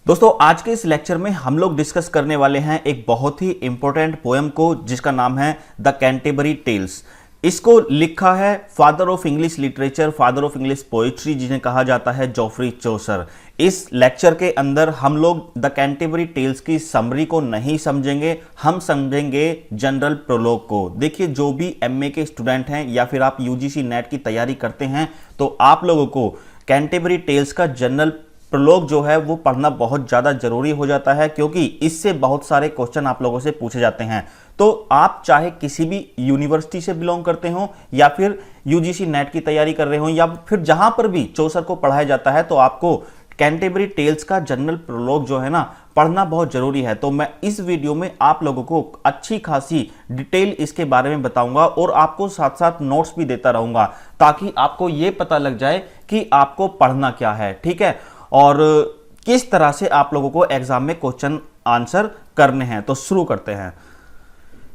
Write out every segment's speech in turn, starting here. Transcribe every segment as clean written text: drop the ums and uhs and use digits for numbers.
दोस्तों आज के इस लेक्चर में हम लोग डिस्कस करने वाले हैं एक बहुत ही इंपॉर्टेंट पोएम को जिसका नाम है द कैंटेबरी टेल्स। इसको लिखा है father of English literature, father of English poetry जिन्हें कहा जाता है जॉफ्री चौसर। इस लेक्चर के अंदर हम लोग द कैंटेबरी टेल्स की समरी को नहीं समझेंगे, हम समझेंगे जनरल प्रोलॉग को। देखिए जो भी एमए के स्टूडेंट हैं या फिर आप यूजीसी नेट की तैयारी करते हैं तो आप लोगों को कैंटेबरी टेल्स का जनरल प्रोलॉग जो है वो पढ़ना बहुत ज़्यादा जरूरी हो जाता है, क्योंकि इससे बहुत सारे क्वेश्चन आप लोगों से पूछे जाते हैं। तो आप चाहे किसी भी यूनिवर्सिटी से बिलोंग करते हो या फिर यूजीसी नेट की तैयारी कर रहे हो या फिर जहां पर भी चौसर को पढ़ाया जाता है, तो आपको कैंटेबरी टेल्स का जनरल प्रोलॉग जो है ना पढ़ना बहुत जरूरी है। तो मैं इस वीडियो में आप लोगों को अच्छी खासी डिटेल इसके बारे में बताऊंगा और आपको साथ साथ नोट्स भी देता रहूंगा ताकि आपको यह पता लग जाए कि आपको पढ़ना क्या है, ठीक है, और किस तरह से आप लोगों को एग्जाम में क्वेश्चन आंसर करने हैं। तो शुरू करते हैं।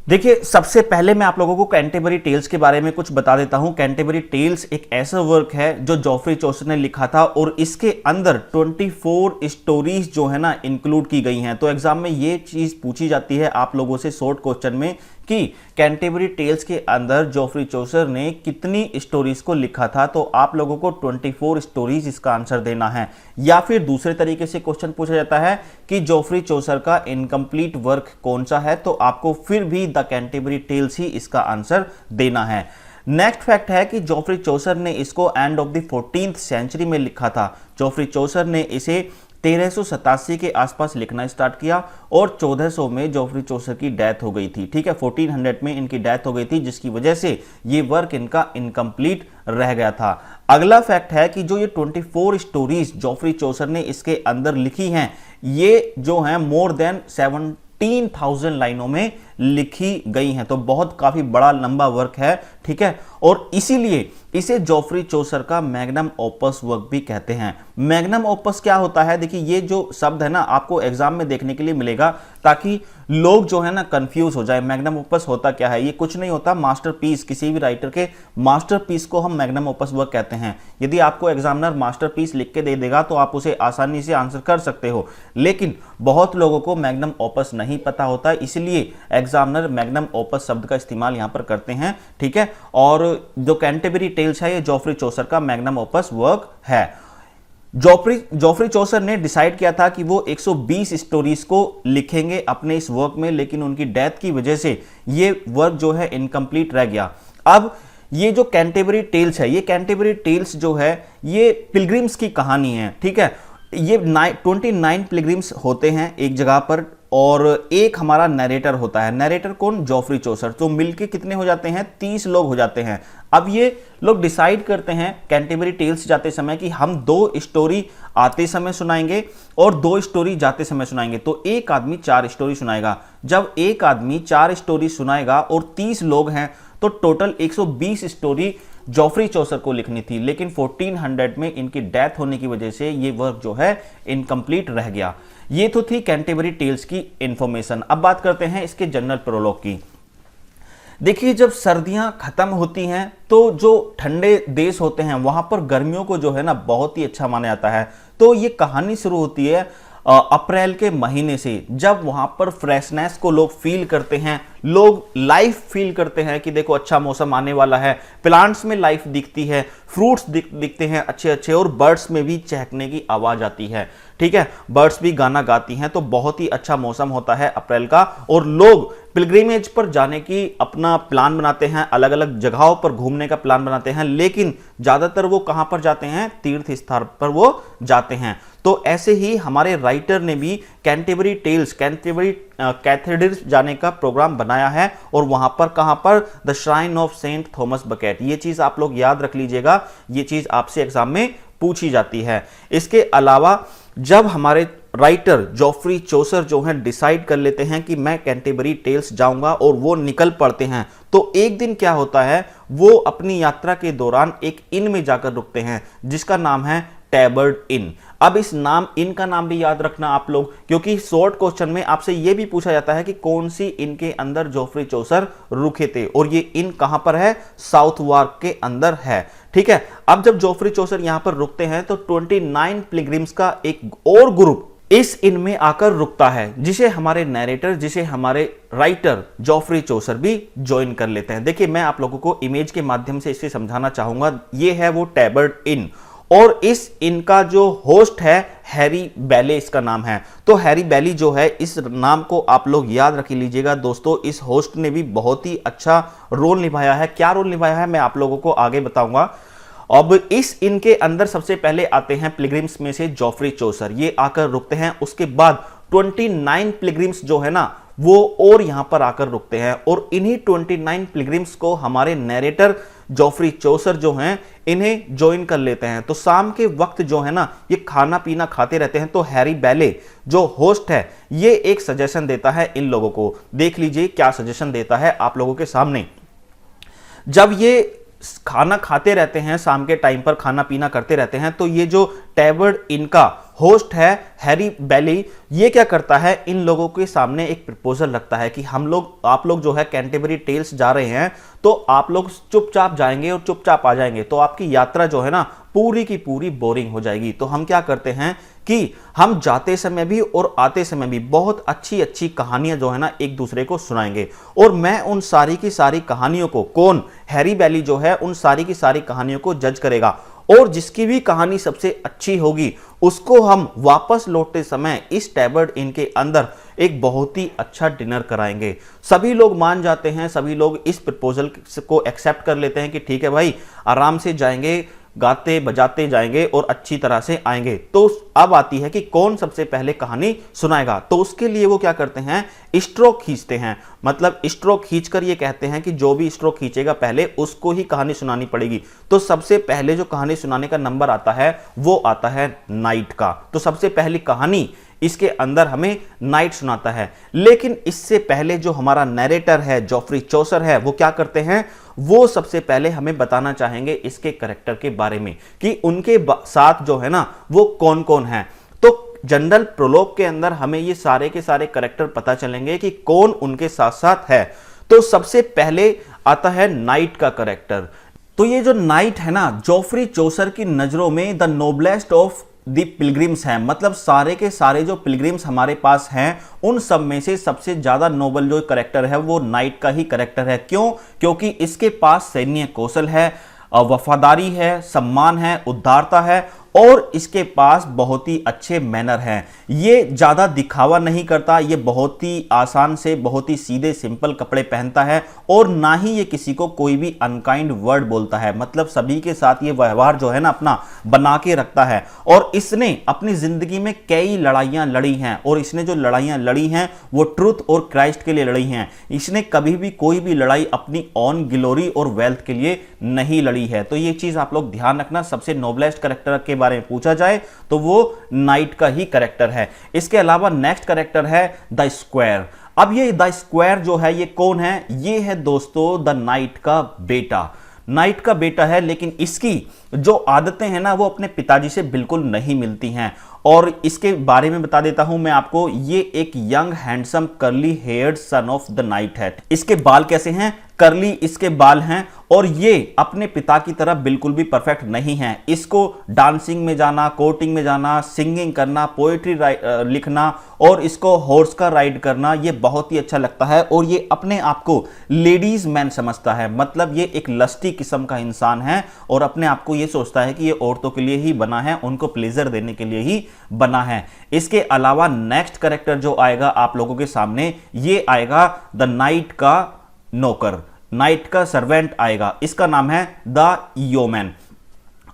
देखिए सबसे पहले मैं आप लोगों को कैंटेबरी टेल्स के बारे में कुछ बता देता हूं। कैंटेबरी टेल्स एक ऐसा वर्क है जो जॉफ्री चौसर ने लिखा था और इसके अंदर 24 स्टोरीज जो है ना इंक्लूड की गई हैं। तो एग्जाम में ये चीज पूछी जाती है आप लोगों से शॉर्ट क्वेश्चन में कि कैंटेबरी टेल्स के अंदर जॉफ्री चौसर ने कितनी स्टोरीज को लिखा था। तो आप लोगों को 24 स्टोरीज इसका आंसर देना है। या फिर दूसरे तरीके से क्वेश्चन पूछा जाता है कि जॉफ्री चौसर का इनकम्प्लीट वर्क कौन सा है, तो आपको फिर भी द कैंटेबरी टेल्स ही इसका आंसर देना है। नेक्स्ट फैक्ट है कि जॉफ्री चौसर ने इसको end of the 14th century में लिखा था। जॉफ्री चौसर ने इसे 1387 के आसपास लिखना स्टार्ट किया और 1400 में जॉफ्री चौसर की डेथ हो गई थी, ठीक है, 1400 में इनकी डेथ हो गई थी, जिसकी वजह से ये वर्क इनका इनकम्प्लीट रह गया था। अगला फैक्ट है कि जो ये 24 स्टोरीज जॉफ्री चौसर ने इसके अंदर लिखी हैं, ये जो हैं मोर देन 17,000 लाइनों में लिखी गई हैं। तो बहुत काफी बड़ा लंबा वर्क है, ठीक है, और इसीलिए इसे जॉफ्री चौसर का मैग्नम ओपस वर्क भी कहते हैं। मैग्नम ओपस क्या होता है? देखिए ये जो शब्द है ना आपको एग्जाम में देखने के लिए मिलेगा ताकि लोग जो है ना कंफ्यूज हो जाए। मैग्नम ओपस होता क्या है? ये कुछ नहीं होता, मास्टरपीस, किसी भी राइटर के मास्टरपीस को हम मैग्नम ओपस वर्क कहते हैं। यदि आपको एग्जामिनर मास्टरपीस लिख के दे देगा तो आप उसे आसानी से आंसर कर सकते हो, लेकिन बहुत लोगों को मैग्नम ओपस नहीं पता होता, इसलिए एग्जामिनर मैग्नम ओपस शब्द का इस्तेमाल यहां पर करते हैं, ठीक है। और जो कैंटेबरी टेल्स है ये जॉफ्री चौसर का मैग्नम ओपस वर्क है। जॉफ्री चौसर ने डिसाइड किया था कि वो 120 स्टोरीज को लिखेंगे अपने इस वर्क में, लेकिन उनकी डेथ की वजह से ये वर्क जो है इनकम्प्लीट रह गया। अब ये जो कैंटेबरी टेल्स है, ये कैंटेबरी टेल्स जो है ये पिलग्रिम्स की कहानी है, ठीक है। ये 29 पिलग्रिम्स होते हैं एक जगह पर और एक हमारा नरेटर होता है। नरेटर कौन? जॉफ्री चौसर। तो मिलके कितने हो जाते हैं? 30 लोग हो जाते हैं। अब ये लोग डिसाइड करते हैं कैंटेबरी टेल्स जाते समय कि हम 2 स्टोरी आते समय सुनाएंगे और 2 स्टोरी जाते समय सुनाएंगे। तो एक आदमी 4 स्टोरी सुनाएगा। जब एक आदमी 4 स्टोरी सुनाएगा और 30 लोग हैं तो टोटल 120 स्टोरी जॉफ्री चौसर को लिखनी थी, लेकिन 1400 में इनकी डेथ होने की वजह से ये वर्क जो है इनकम्प्लीट रह गया। ये तो थी कैंटेबरी टेल्स की इंफॉर्मेशन। अब बात करते हैं इसके जनरल प्रोलॉग की। देखिए जब सर्दियां खत्म होती हैं तो जो ठंडे देश होते हैं वहां पर गर्मियों को जो है ना बहुत ही अच्छा माना जाता है। तो ये कहानी शुरू होती है अप्रैल के महीने से, जब वहां पर फ्रेशनेस को लोग फील करते हैं, लोग लाइफ फील करते हैं कि देखो अच्छा मौसम आने वाला है, प्लांट्स में लाइफ दिखती है, फ्रूट्स दिखते हैं अच्छे अच्छे, और बर्ड्स में भी चहकने की आवाज आती है, ठीक है, बर्ड्स भी गाना गाती हैं। तो बहुत ही अच्छा मौसम होता है अप्रैल का और लोग पिलग्रिमेज पर जाने की अपना प्लान बनाते हैं, अलग अलग जगहों पर घूमने का प्लान बनाते हैं, लेकिन ज्यादातर वो कहां पर जाते हैं? तीर्थ स्थान पर वो जाते हैं। तो ऐसे ही हमारे राइटर ने भी कैंटेबरी टेल्स, कैंटेबरी कैथेड्रल्स जाने का प्रोग्राम बनाया है और वहां पर कहां पर? The shrine of Saint Thomas Becket. ये चीज आप लोग याद रख लीजिएगा, ये चीज आपसे एग्जाम में पूछी जाती है। इसके अलावा जब हमारे राइटर जॉफ्री चौसर जो है डिसाइड कर लेते हैं कि मैं कैंटेबरी टेल्स जाऊंगा और वो निकल पड़ते हैं, तो एक दिन क्या होता है, वो अपनी यात्रा के दौरान एक इन में जाकर रुकते हैं जिसका नाम है टैबर्ड इन। अब इस इन का नाम भी याद रखना आप लोग, क्योंकि शॉर्ट क्वेश्चन में आपसे यह भी पूछा जाता है कि कौन सी इन के अंदर जॉफ्री चौसर रुके थे, और ये इन कहां पर है? साउथवार्क के अंदर है, ठीक है। अब जब जॉफ्री चौसर यहां पर रुकते हैं तो 29 पिलग्रिम्स का एक और ग्रुप इस इन में आकर रुकता है, जिसे हमारे नैरेटर, जिसे हमारे राइटर जॉफ्री चौसर भी ज्वाइन कर लेते हैं। देखिए, मैं आप लोगों को इमेज के माध्यम से इसे समझाना चाहूंगा। ये है वो टैबर्ड इन, और इस इनका जो होस्ट है हैरी बैले इसका नाम है। तो हैरी बैली जो है, इस नाम को आप लोग याद रख लीजिएगा दोस्तों। इस होस्ट ने भी बहुत ही अच्छा रोल निभाया है। क्या रोल निभाया है मैं आप लोगों को आगे बताऊंगा। अब इस इनके अंदर सबसे पहले आते हैं पिलग्रिम्स में से जॉफ्री चौसर, ये आकर रुकते हैं। उसके बाद 29 पिलग्रिम्स जो है ना वो और यहां पर आकर रुकते हैं, और इन्हीं 29 पिलग्रिम्स को हमारे नैरेटर जॉफ्री चौसर जो हैं इन्हें ज्वाइन कर लेते हैं। तो शाम के वक्त जो है ना ये खाना पीना खाते रहते हैं। तो हैरी बैले जो होस्ट है ये एक सजेशन देता है इन लोगों को। देख लीजिए क्या सजेशन देता है आप लोगों के सामने। जब ये खाना खाते रहते हैं, शाम के टाइम पर खाना पीना करते रहते हैं, तो ये जो टैबर्ड इनका होस्ट है हैरी बैली, ये क्या करता है, इन लोगों के सामने एक प्रपोजल रखता है कि आप लोग जो है कैंटरबरी टेल्स जा रहे हैं, तो आप लोग चुपचाप जाएंगे और चुपचाप आ जाएंगे, तो आपकी यात्रा जो है ना पूरी की पूरी बोरिंग हो जाएगी। तो हम क्या करते हैं कि हम जाते समय भी और आते समय भी बहुत अच्छी अच्छी कहानियां जो है ना एक दूसरे को सुनाएंगे, और मैं उन सारी की सारी कहानियों को, कौन, हैरी बैली जो है उन सारी की सारी कहानियों को जज करेगा, और जिसकी भी कहानी सबसे अच्छी होगी उसको हम वापस लौटते समय इस टैबर्ड इन के अंदर एक बहुत ही अच्छा डिनर कराएंगे। सभी लोग मान जाते हैं, सभी लोग इस प्रपोजल को एक्सेप्ट कर लेते हैं कि ठीक है भाई, आराम से जाएंगे, गाते बजाते जाएंगे और अच्छी तरह से आएंगे। तो अब आती है कि कौन सबसे पहले कहानी सुनाएगा। तो उसके लिए वो क्या करते हैं, स्ट्रोक खींचते हैं। मतलब स्ट्रोक खींचकर ये कहते हैं कि जो भी स्ट्रोक खींचेगा पहले उसको ही कहानी सुनानी पड़ेगी। तो सबसे पहले जो कहानी सुनाने का नंबर आता है वो आता है नाइट का। तो सबसे पहली कहानी इसके अंदर हमें नाइट सुनाता है। लेकिन इससे पहले जो हमारा नैरेटर है जॉफ्री चौसर है वो क्या करते हैं, वो सबसे पहले हमें बताना चाहेंगे इसके कैरेक्टर के बारे में कि उनके साथ जो है ना वो कौन कौन है। तो जनरल प्रोलॉग के अंदर हमें ये सारे के सारे कैरेक्टर पता चलेंगे कि कौन उनके साथ साथ है। तो सबसे पहले आता है नाइट का कैरेक्टर। तो ये जो नाइट है ना जॉफ्री चौसर की नजरों में the noblest of the pilgrims हैं। मतलब सारे के सारे जो पिलग्रिम्स हमारे पास हैं उन सब में से सबसे ज्यादा नोबल जो करेक्टर है वो नाइट का ही करेक्टर है। क्यों? क्योंकि इसके पास सैन्य कौशल है, वफादारी है, सम्मान है, उदारता है, और इसके पास बहुत ही अच्छे मैनर हैं। ये ज़्यादा दिखावा नहीं करता, ये बहुत ही आसान से बहुत ही सीधे सिंपल कपड़े पहनता है, और ना ही ये किसी को कोई भी अनकाइंड वर्ड बोलता है। मतलब सभी के साथ ये व्यवहार जो है ना अपना बना के रखता है। और इसने अपनी ज़िंदगी में कई लड़ाइयाँ लड़ी हैं, और इसने जो लड़ाइयाँ लड़ी हैं वो ट्रुथ और क्राइस्ट के लिए लड़ी हैं। इसने कभी भी कोई भी लड़ाई अपनी ऑन ग्लोरी और वेल्थ के लिए नहीं लड़ी है। तो ये चीज़ आप लोग ध्यान रखना। सबसे नोबलेस्ट कैरेक्टर के बारे में पूछा जाए तो वो नाइट का ही कैरेक्टर है। इसके अलावा नेक्स्ट कैरेक्टर है द स्क्वायर। अब ये द स्क्वायर जो है ये कौन है? ये है दोस्तों द नाइट का बेटा। नाइट का बेटा है, लेकिन इसकी जो आदतें हैं ना वो अपने पिताजी से बिल्कुल नहीं मिलती हैं। और इसके बारे में बता देता हूं मैं आपको, ये एक young handsome curly heard son of the night है। इसके बाल कैसे हैं? कर्ली इसके बाल हैं, और ये अपने पिता की तरह बिल्कुल भी परफेक्ट नहीं है। इसको डांसिंग में जाना, कोर्टिंग में जाना, सिंगिंग करना, पोएट्री लिखना, और इसको हॉर्स का राइड करना ये बहुत ही अच्छा लगता है। और ये अपने आप को लेडीज मैन समझता है। मतलब ये एक लस्टी किस्म का इंसान है, और अपने आप को ये सोचता है कि ये औरतों के लिए ही बना है, उनको प्लेजर देने के लिए ही बना है। इसके अलावा नेक्स्ट कैरेक्टर जो आएगा आप लोगों के सामने, ये आएगा द नाइट का नौकर, नाइट का सर्वेंट आएगा। इसका नाम है द योमैन।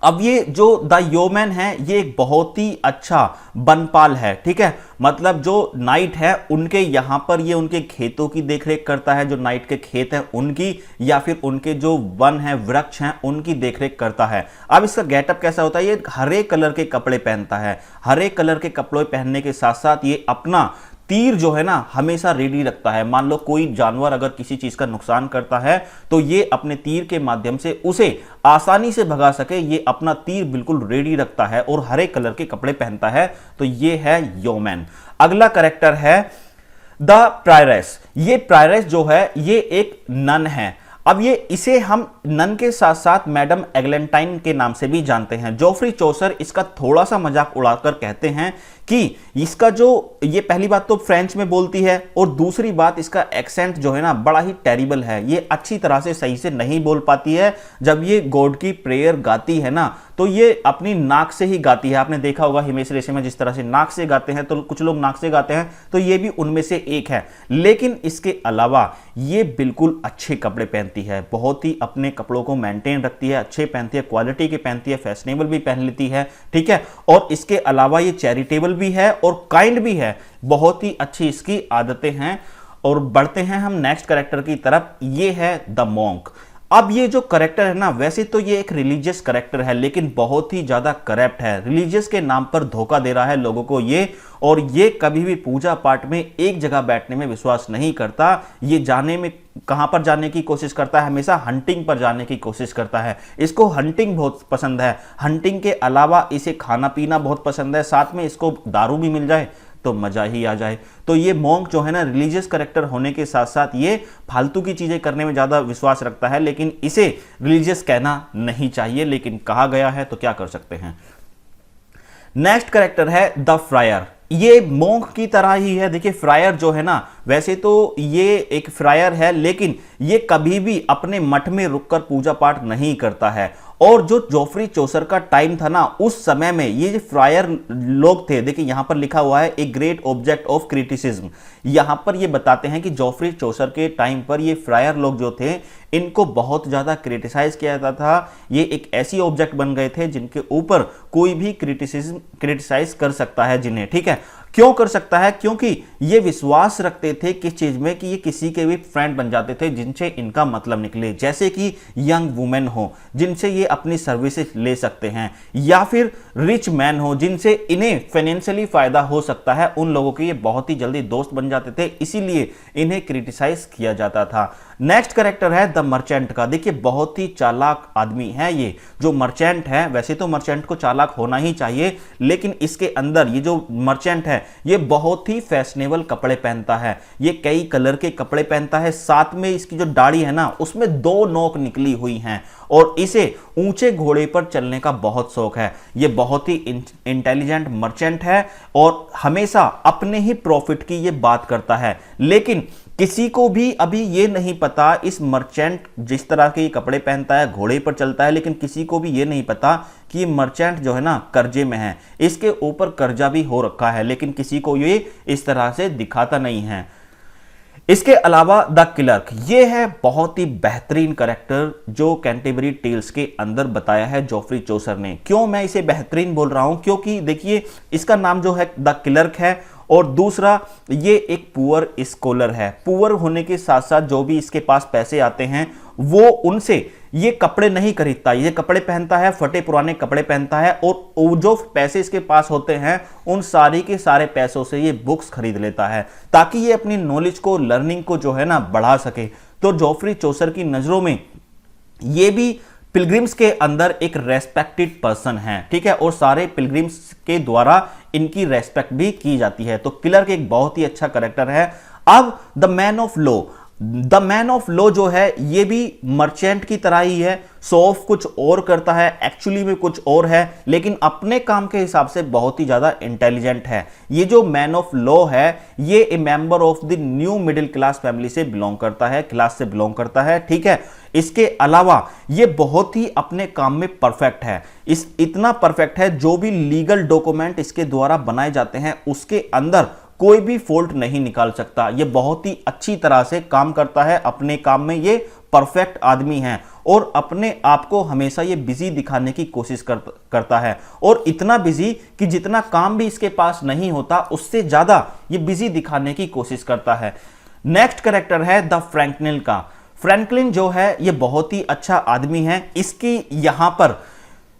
अब ये जो द योमैन है ये एक बहुत ही अच्छा बनपाल है, ठीक है। मतलब जो नाइट है उनके यहां पर ये उनके खेतों की देखरेख करता है, जो नाइट के खेत हैं उनकी, या फिर उनके जो वन है, वृक्ष हैं, उनकी देखरेख करता है। अब इसका गेटअप कैसा होता है? ये हरे कलर के कपड़े पहनता है। हरे कलर के कपड़े पहनने के साथ साथ ये अपना तीर जो है ना हमेशा रेडी रखता है। मान लो कोई जानवर अगर किसी चीज का नुकसान करता है तो ये अपने तीर के माध्यम से उसे आसानी से भगा सके, ये अपना तीर बिल्कुल रेडी रखता है, और हरे कलर के कपड़े पहनता है। तो ये है योमैन। अगला कैरेक्टर है द प्रायरेस। ये प्रायरेस जो है ये एक नन है। अब ये इसे हम नन के साथ साथ मैडम एग्लेंटाइन के नाम से भी जानते हैं। जोफ्री चौसर इसका थोड़ा सा मजाक उड़ाकर कहते हैं कि इसका जो ये पहली बात तो फ्रेंच में बोलती है और दूसरी बात इसका एक्सेंट जो है ना बड़ा ही टेरिबल है। ये अच्छी तरह से सही से नहीं बोल पाती है। जब ये गॉड की प्रेयर गाती है ना तो ये अपनी नाक से ही गाती है। आपने देखा होगा हिमेश रेशमिया जिस तरह से नाक से गाते हैं, तो कुछ लोग नाक से गाते हैं, तो ये भी उनमें से एक है। लेकिन इसके अलावा ये बिल्कुल अच्छे कपड़े पहनती है, बहुत ही अपने कपड़ों को मेंटेन रखती है, अच्छे पहनती है, क्वालिटी के पहनती है, फैशनेबल भी पहन लेती है, ठीक है। और इसके अलावा ये चैरिटेबल भी है और काइंड भी है। बहुत ही अच्छी इसकी आदतें हैं। और बढ़ते हैं हम नेक्स्ट कैरेक्टर की तरफ, ये है द मॉन्क। अब ये जो करेक्टर है ना, वैसे तो ये एक रिलीजियस करेक्टर है लेकिन बहुत ही ज्यादा करप्ट है। रिलीजियस के नाम पर धोखा दे रहा है लोगों को ये, और ये कभी भी पूजा पाठ में एक जगह बैठने में विश्वास नहीं करता। ये जाने में कहां पर जाने की कोशिश करता है, हमेशा हंटिंग पर जाने की कोशिश करता है। इसको हंटिंग बहुत पसंद है। हंटिंग के अलावा इसे खाना पीना बहुत पसंद है, साथ में इसको दारू भी मिल जाए तो मजा ही आ जाए। तो ये मॉन्क जो है ना, रिलीजियस कैरेक्टर होने के साथ साथ ये फालतू की चीजें करने में ज्यादा विश्वास रखता है, लेकिन इसे रिलीजियस कहना नहीं चाहिए, लेकिन कहा गया है तो क्या कर सकते हैं। नेक्स्ट कैरेक्टर है द फ्रायर। ये मॉन्क की तरह ही है। देखिए फ्रायर जो है ना, वैसे तो ये एक फ्रायर है लेकिन ये कभी भी अपने मठ में रुककर पूजा पाठ नहीं करता है। और जो जोफ्री चौसर का टाइम था ना, उस समय में ये जो फ्रायर लोग थे, देखिए यहां पर लिखा हुआ है a great object of criticism. यहां पर ये बताते हैं कि जोफ्री चौसर के टाइम पर ये फ्रायर लोग जो थे, इनको बहुत ज्यादा क्रिटिसाइज किया जाता था। ये एक ऐसी ऑब्जेक्ट बन गए थे जिनके ऊपर कोई भी क्रिटिसाइज कर सकता है जिन्हें, ठीक है। क्यों कर सकता है? क्योंकि ये विश्वास रखते थे किस चीज में, कि ये किसी के भी फ्रेंड बन जाते थे जिनसे इनका मतलब निकले, जैसे कि यंग वुमेन हो जिनसे ये अपनी सर्विसेज ले सकते हैं, या फिर रिच मैन हो जिनसे इन्हें फाइनेंशियली फायदा हो सकता है। उन लोगों के ये बहुत ही जल्दी दोस्त बन जाते थे, इसीलिए इन्हें क्रिटिसाइज किया जाता था। नेक्स्ट कैरेक्टर है द मर्चेंट का। देखिए बहुत ही चालाक आदमी है ये जो मर्चेंट है। वैसे तो मर्चेंट को चालाक होना ही चाहिए, लेकिन इसके अंदर ये जो मर्चेंट है ये बहुत ही फैशनेबल कपड़े पहनता है। ये कई कलर के कपड़े पहनता है, साथ में इसकी जो दाढ़ी है ना उसमें 2 नोक निकली हुई हैं, और इसे ऊंचे घोड़े पर चलने का बहुत शौक है। ये बहुत ही इंटेलिजेंट मर्चेंट है और हमेशा अपने ही प्रॉफिट की ये बात करता है। लेकिन किसी को भी अभी ये नहीं पता, इस मर्चेंट जिस तरह के कपड़े पहनता है, घोड़े पर चलता है, लेकिन किसी को भी ये नहीं पता कि ये मर्चेंट जो है ना कर्जे में है। इसके ऊपर कर्जा भी हो रखा है, लेकिन किसी को ये इस तरह से दिखाता नहीं है। इसके अलावा द क्लर्क, ये है बहुत ही बेहतरीन कैरेक्टर जो कैंटरबरी टेल्स के अंदर बताया है जोफ्री चौसर ने। क्यों मैं इसे बेहतरीन बोल रहा हूं? क्योंकि देखिए इसका नाम जो है द क्लर्क है, और दूसरा ये एक पुअर स्कॉलर है। पुअर होने के साथ साथ जो भी इसके पास पैसे आते हैं वो उनसे ये कपड़े नहीं खरीदता। ये कपड़े पहनता है, फटे पुराने कपड़े पहनता है, और जो पैसे इसके पास होते हैं उन सारी के सारे पैसों से ये बुक्स खरीद लेता है, ताकि ये अपनी नॉलेज को, लर्निंग को जो है ना बढ़ा सके। तो जोफ्री चौसर की नजरों में ये भी पिलग्रिम्स के अंदर एक रेस्पेक्टेड पर्सन है, ठीक है, और सारे पिलग्रिम्स के द्वारा इनकी रेस्पेक्ट भी की जाती है। तो क्लर्क एक बहुत ही अच्छा कैरेक्टर है। अब the man of law, the man of law जो है ये भी मर्चेंट की तरह ही है। शो ऑफ कुछ और करता है, एक्चुअली में कुछ और है, लेकिन अपने काम के हिसाब से बहुत ही ज्यादा इंटेलिजेंट है। ये जो मैन ऑफ लॉ है ये ए member of the new middle class family से बिलोंग करता है, क्लास से बिलोंग करता है, ठीक है। इसके अलावा ये बहुत ही अपने काम में परफेक्ट है। इतना परफेक्ट है जो भी लीगल डॉक्यूमेंट इसके द्वारा बनाए जाते हैं उसके अंदर कोई भी फॉल्ट नहीं निकाल सकता। ये बहुत ही अच्छी तरह से काम करता है, अपने काम में ये परफेक्ट आदमी है, और अपने आप को हमेशा ये बिजी दिखाने की कोशिश करता है, और इतना बिजी कि जितना काम भी इसके पास नहीं होता उससे ज्यादा ये बिजी दिखाने की कोशिश करता है। नेक्स्ट कैरेक्टर है द फ्रैंकलिन का। फ्रैंकलिन जो है ये बहुत ही अच्छा आदमी है। इसकी यहां पर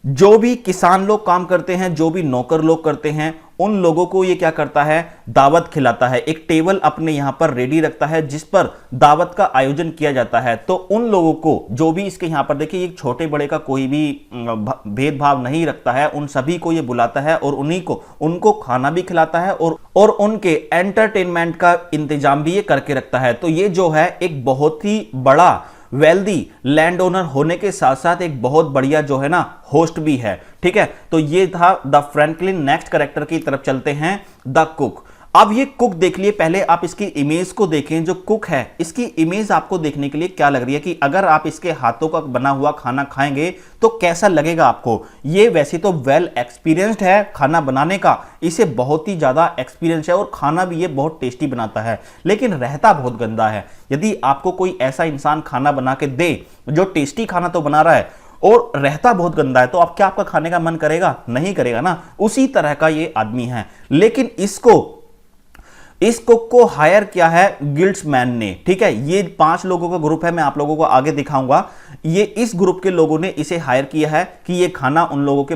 जो भी किसान लोग काम करते हैं, जो भी नौकर लोग करते हैं, उन लोगों को ये क्या करता है, दावत खिलाता है। एक टेबल अपने यहां पर रेडी रखता है जिस पर दावत का आयोजन किया जाता है। तो उन लोगों को जो भी इसके यहां पर देखिए एक छोटे बड़े का कोई भी भेदभाव नहीं रखता है, उन सभी को ये बुलाता है और उनको खाना भी खिलाता है और उनके एंटरटेनमेंट का इंतजाम भी ये करके रखता है। तो ये जो है एक बहुत ही बड़ा वेल्दी लैंड ओनर होने के साथ साथ एक बहुत बढ़िया जो है ना होस्ट भी है। ठीक है, तो ये था द फ्रैंकलिन। नेक्स्ट कैरेक्टर की तरफ चलते हैं, द कुक। अब ये कुक देख लिए, पहले आप इसकी इमेज को देखें। जो कुक है इसकी इमेज आपको देखने के लिए क्या लग रही है कि अगर आप इसके हाथों का बना हुआ खाना खाएंगे तो कैसा लगेगा आपको। ये वैसे तो वेल एक्सपीरियंस्ड है खाना बनाने का, इसे बहुत ही ज्यादा एक्सपीरियंस है और खाना भी ये बहुत टेस्टी बनाता है, लेकिन रहता बहुत गंदा है। यदि आपको कोई ऐसा इंसान खाना बना के दे जो टेस्टी खाना तो बना रहा है और रहता बहुत गंदा है, तो आप क्या आपका खाने का मन करेगा? नहीं करेगा ना। उसी तरह का ये आदमी है, लेकिन इस कुक को हायर किया है गिल्ड्समैन ने। ठीक है, ये 5 लोगों का ग्रुप है, मैं आप लोगों को आगे दिखाऊंगा। ये इस ग्रुप के लोगों ने इसे हायर किया है कि ये खाना उन लोगों के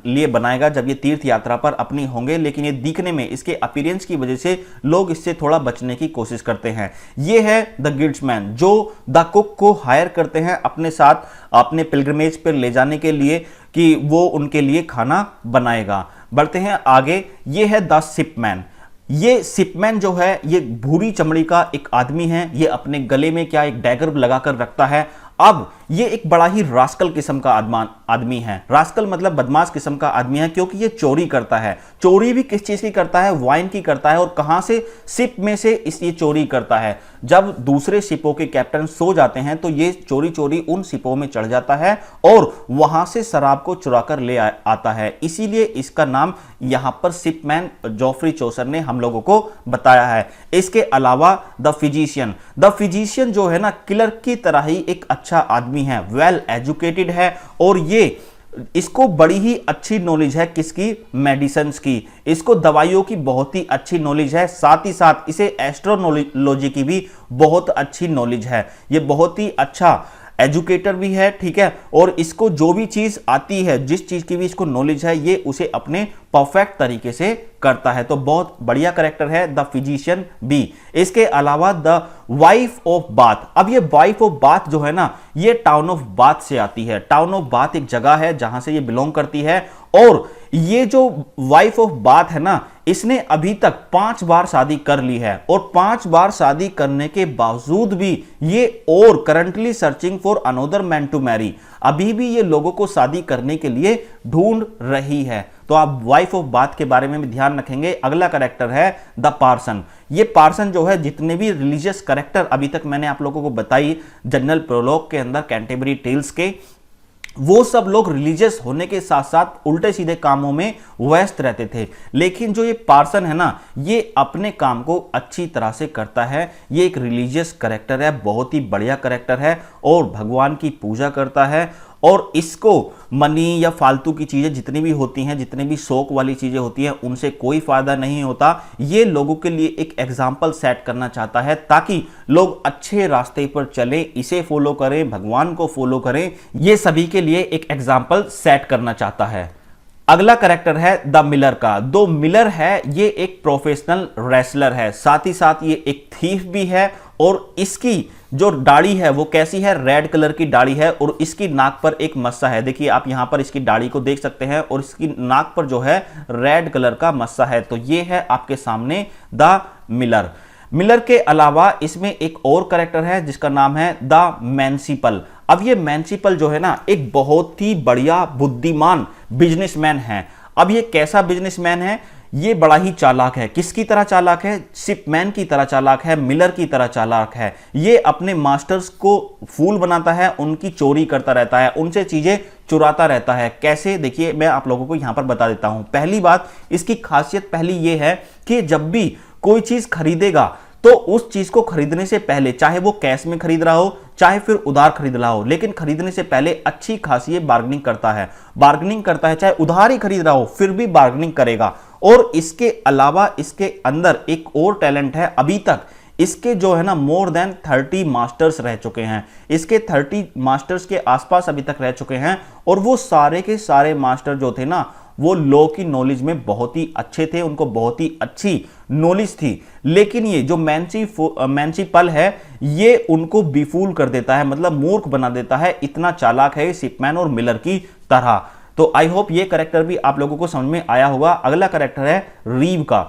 लिए बनाएगा जब ये तीर्थ यात्रा पर अपनी होंगे, लेकिन ये दिखने में, इसके अपीयरेंस की वजह से लोग इससे थोड़ा बचने की कोशिश करते हैं। ये है द गिल्ड्समैन जो द कुक को हायर करते हैं अपने साथ अपने पिलग्रिमेज पर ले जाने के लिए कि वो उनके लिए खाना बनाएगा। बढ़ते हैं आगे, ये है द शिपमैन। ये शिपमैन जो है ये भूरी चमड़ी का एक आदमी है। ये अपने गले में क्या एक डैगर लगाकर रखता है। अब ये एक बड़ा ही रास्कल किस्म का आदमी है। रास्कल मतलब बदमाश किस्म का आदमी है, क्योंकि ये चोरी करता है। चोरी भी किस चीज की करता है? वाइन की करता है। और कहां से? शिप में से ये चोरी करता है। जब दूसरे शिपों के कैप्टन सो जाते हैं तो ये चोरी चोरी उन शिपों में चढ़ जाता है और वहां से शराब को चुरा कर ले आता है। इसीलिए इसका नाम यहां पर शिपमैन जॉफ्री चौसर ने हम लोगों को बताया है। इसके अलावा द फिजिशियन जो है ना किलर की तरह ही एक अच्छा आदमी है, वेल एजुकेटेड है और ये इसको बड़ी ही अच्छी नॉलेज है किसकी? मेडिसिन्स की। इसको दवाइयों की बहुत ही अच्छी नॉलेज है, साथ ही साथ इसे एस्ट्रोनॉलॉजी की भी बहुत अच्छी नॉलेज है। ये बहुत ही अच्छा एजुकेटर भी है। ठीक है, और इसको जो भी चीज आती है, जिस चीज की भी इसको नॉलेज है, ये उसे अपने परफेक्ट तरीके से करता है। तो बहुत बढ़िया कैरेक्टर है द फिजिशियन बी। इसके अलावा द वाइफ ऑफ बाथ। अब ये वाइफ ऑफ बाथ जो है ना, ये टाउन ऑफ बाथ से आती है। टाउन ऑफ बाथ एक जगह है जहां से ये बिलोंग करती है। और ये जो वाइफ ऑफ बाथ है ना, इसने अभी तक 5 बार शादी कर ली है और 5 बार शादी करने के बावजूद भी ये और currently searching for another man to marry. अभी भी ये लोगों को शादी करने के लिए ढूंढ रही है। तो आप वाइफ ऑफ बाथ के बारे में भी ध्यान रखेंगे। अगला कैरेक्टर है द पार्सन। ये पार्सन जो है, जितने भी रिलीजियस कैरेक्टर अभी तक मैंने आप लोगों को बताई जनरल प्रोलॉग के अंदर कैंटेबरी टेल्स के, वो सब लोग रिलीजियस होने के साथ साथ उल्टे सीधे कामों में व्यस्त रहते थे। लेकिन जो ये पार्सन है ना, ये अपने काम को अच्छी तरह से करता है। ये एक रिलीजियस कैरेक्टर है, बहुत ही बढ़िया कैरेक्टर है और भगवान की पूजा करता है। और इसको मनी या फालतू की चीजें जितनी भी होती हैं, जितनी भी शौक वाली चीजें होती हैं, उनसे कोई फायदा नहीं होता। ये लोगों के लिए एक एग्जाम्पल सेट करना चाहता है ताकि लोग अच्छे रास्ते पर चलें, इसे फॉलो करें, भगवान को फॉलो करें। ये सभी के लिए एक एग्जाम्पल सेट करना चाहता है। अगला कैरेक्टर है द मिलर का। दो मिलर है, ये एक प्रोफेशनल रेसलर है, साथ ही साथ ये एक थीफ भी है। और इसकी जो दाढ़ी है वो कैसी है? रेड कलर की दाढ़ी है और इसकी नाक पर एक मस्सा है। देखिए आप यहां पर इसकी दाढ़ी को देख सकते हैं और इसकी नाक पर जो है रेड कलर का मस्सा है। तो ये है आपके सामने द मिलर। मिलर के अलावा इसमें एक और कैरेक्टर है जिसका नाम है द मैंसिपल। अब ये मैंसिपल जो है ना, एक बहुत ही बढ़िया बुद्धिमान बिजनेसमैन है। अब ये कैसा बिजनेसमैन है? ये बड़ा ही चालाक है। किसकी तरह चालाक है? शिपमैन की तरह चालाक है, मिलर की तरह चालाक है। ये अपने मास्टर्स को फूल बनाता है, उनकी चोरी करता रहता है, उनसे चीजें चुराता रहता है। कैसे? देखिए मैं आप लोगों को यहां पर बता देता हूं। पहली बात, इसकी खासियत पहली ये है कि जब भी कोई चीज खरीदेगा तो उस चीज को खरीदने से पहले, चाहे वो कैश में खरीद रहा हो चाहे फिर उधार खरीद रहा हो, लेकिन खरीदने से पहले अच्छी खासी बार्गेनिंग करता है। बार्गेनिंग करता है, चाहे उधार ही खरीद रहा हो फिर भी बार्गेनिंग करेगा। और इसके अलावा इसके अंदर एक और टैलेंट है। अभी तक इसके जो है ना मोर देन 30 मास्टर्स रह चुके हैं। इसके 30 मास्टर्स के आसपास अभी तक रह चुके हैं और वो सारे के सारे मास्टर जो थे ना, वो लॉ की नॉलेज में बहुत ही अच्छे थे, उनको बहुत ही अच्छी नॉलेज थी। लेकिन ये जो मैंसिपल है, ये उनको बिफूल कर देता है, मतलब मूर्ख बना देता है। इतना चालाक है शिपमैन और मिलर की तरह। तो आई होप ये कैरेक्टर भी आप लोगों को समझ में आया होगा। अगला कैरेक्टर है रीव का।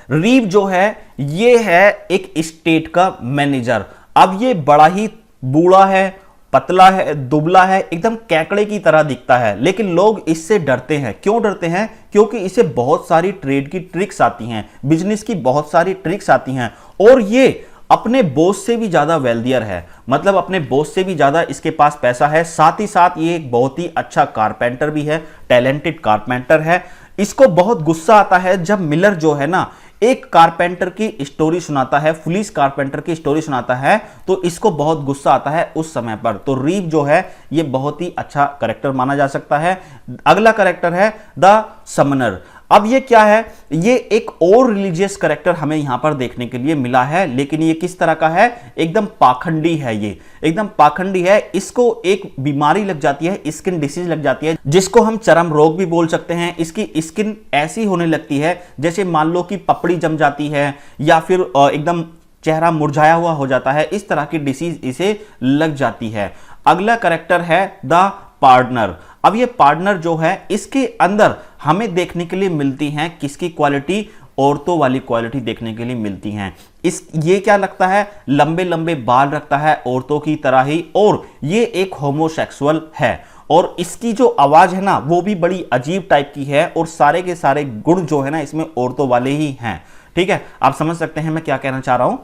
रीव जो है, ये है एक स्टेट का मैनेजर। अब ये बड़ा ही बूढ़ा है, पतला है, दुबला है, एकदम केकड़े की तरह दिखता है, लेकिन लोग इससे डरते हैं। क्यों डरते हैं? क्योंकि इसे बहुत सारी ट्रेड की ट्रिक्स आती हैं, बिजनेस की बहुत सारी ट्रिक्स आती हैं, और ये अपने बॉस से भी ज्यादा वेल्दियर है, मतलब अपने बॉस से भी ज्यादा इसके पास पैसा है। साथ ही साथ ये एक बहुत ही अच्छा कारपेंटर भी है, टैलेंटेड कारपेंटर है। इसको बहुत गुस्सा आता है जब मिलर जो है ना एक कारपेंटर की स्टोरी सुनाता है, पुलिस कारपेंटर की स्टोरी सुनाता है, तो इसको बहुत गुस्सा आता है उस समय पर। तो रीव जो है ये बहुत ही अच्छा करेक्टर माना जा सकता है। अगला करेक्टर है द समनर। अब ये क्या है? ये एक और रिलीजियस करेक्टर हमें यहां पर देखने के लिए मिला है, लेकिन ये किस तरह का है? एकदम पाखंडी है, ये एकदम पाखंडी है। इसको एक बीमारी लग जाती है, स्किन डिसीज लग जाती है, जिसको हम चर्म रोग भी बोल सकते हैं। इसकी स्किन ऐसी होने लगती है जैसे मान लो कि पपड़ी जम जाती है, या फिर एकदम चेहरा मुरझाया हुआ हो जाता है। इस तरह की डिसीज इसे लग जाती है। अगला करेक्टर है द पार्टनर। अब ये पार्टनर जो है इसके अंदर हमें देखने के लिए मिलती हैं किसकी क्वालिटी? औरतों वाली क्वालिटी देखने के लिए मिलती हैं। ये क्या लगता है? लंबे लंबे बाल रखता है औरतों की तरह ही, और ये एक होमोसेक्सुअल है, और इसकी जो आवाज है ना वो भी बड़ी अजीब टाइप की है, और सारे के सारे गुण जो है ना इसमें औरतों वाले ही हैं। ठीक है, आप समझ सकते हैं मैं क्या कहना चाह रहा हूं।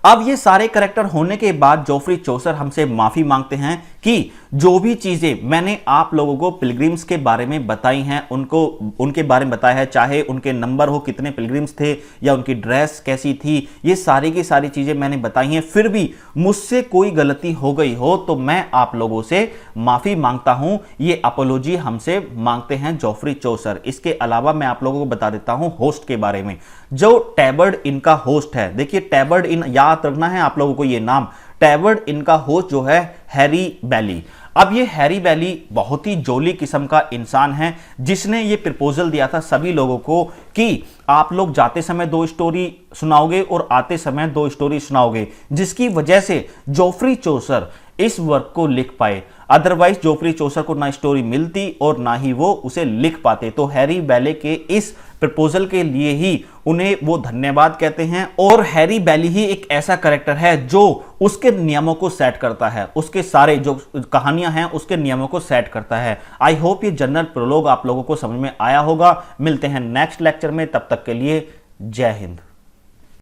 अब ये सारे करेक्टर होने के बाद जोफ्री चौसर हमसे माफी मांगते हैं कि जो भी चीजें मैंने आप लोगों को पिलग्रिम्स के बारे में बताई हैं, उनको उनके बारे में बताया है, चाहे उनके नंबर हो, कितने पिलग्रिम्स थे, या उनकी ड्रेस कैसी थी, ये सारी की सारी चीजें मैंने बताई हैं। फिर भी मुझसे कोई गलती हो गई हो तो मैं आप लोगों से माफी मांगता हूं। ये अपोलॉजी हमसे मांगते हैं जोफ्री चौसर। इसके अलावा मैं आप लोगों को बता देता हूं होस्ट के बारे में। जो टैबर्ड इनका होस्ट है, देखिए टैबर्ड इन याद रखना है आप लोगों को ये नाम। टैबर्ड इनका होस्ट जो है हैरी बैली। अब ये हैरी बैली बहुत ही जोली किस्म का इंसान है, जिसने ये प्रपोजल दिया था सभी लोगों को कि आप लोग जाते समय 2 स्टोरी सुनाओगे और आते समय 2 स्टोरी सुनाओगे, जिसकी वजह से जोफ्री चौसर इस वर्क को लिख पाए। अदरवाइज जोफ्री चौसर को ना स्टोरी मिलती और ना ही वो उसे लिख पाते। तो हैरी बैले के इस प्रपोजल के लिए ही उन्हें वो धन्यवाद कहते हैं। और हैरी बैली ही एक ऐसा कैरेक्टर है जो उसके नियमों को सेट करता है, उसके सारे जो कहानियां हैं उसके नियमों को सेट करता है। आई होप ये जनरल प्रोलॉग आप लोगों को समझ में आया होगा। मिलते हैं नेक्स्ट लेक्चर में, तब तक के लिए जय हिंद।